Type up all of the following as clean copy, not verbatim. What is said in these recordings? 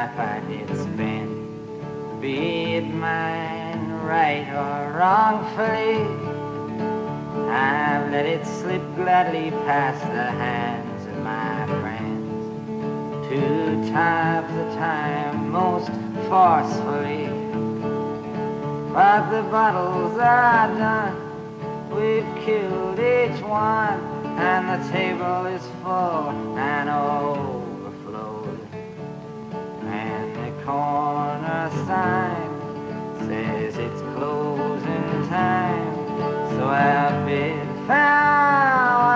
life I did spend, be it mine right or wrongfully, I've let it slip gladly past the hands of my friends, 2 times the time most forcefully. But the bottles are done, we've killed each one, and the table is full and overflowed. And the corner sign says it's closing time, so I'll bid farewell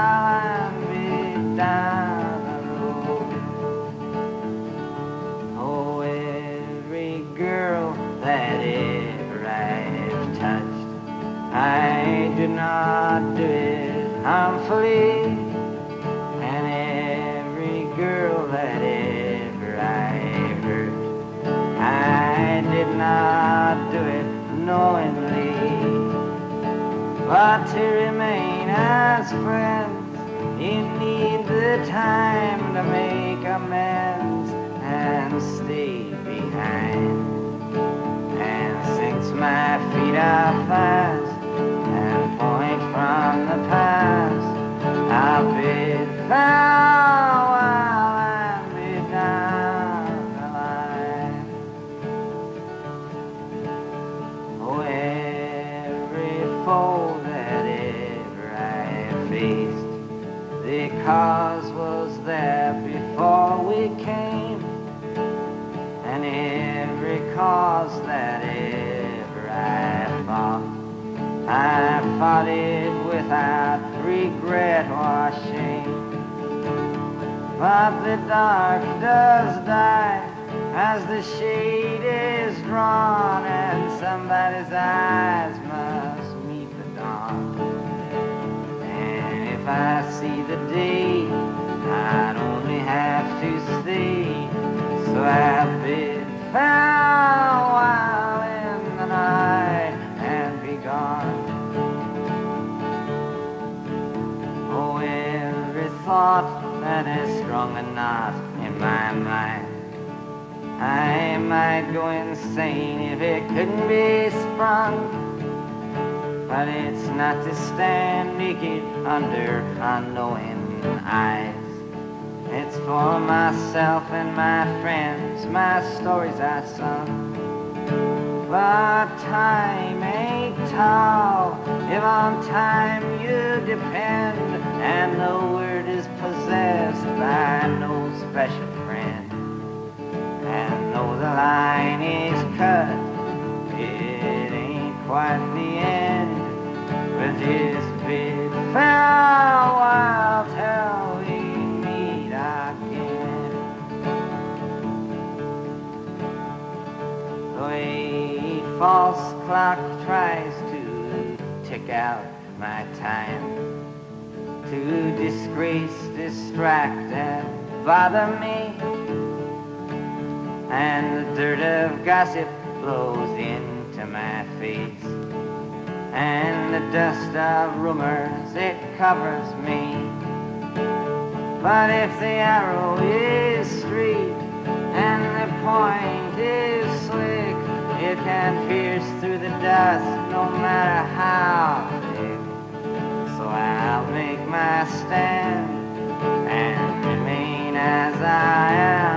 and bid down the road. Oh, every girl that ever I've touched, I did not do it harmfully, and every girl that ever I hurt, I did not do it knowingly. But to remain as friends, you need the time to make amends and stay behind. And since my feet are fast and point from the past, I'll bid farewell and bid down the line. Oh, every foe that ever I faced, the cause was there before we came, and every cause that ever I fought it without regret or shame. But the dark does die as the shade is drawn, and somebody's eyes must meet the dawn. And if I see the day, I'd only have to stay, so I bid farewell in the night and be gone. Oh, every thought that is strong enough in my mind, I might go insane if it couldn't be sprung. But it's not to stand naked under unknowing eyes. It's for myself and my friends, my stories I sung. But time ain't tall if on time you depend, and the word is possessed by no special friend. And though the line is cut, it ain't quite the end. But just bid farewell till we meet again. Though a false clock tries to tick out my time, to disgrace, distract, and bother me, and the dirt of gossip blows into my face, and the dust of rumors, it covers me. But if the arrow is straight and the point is slick, it can pierce through the dust no matter how thick. So I'll make my stand and remain as I am.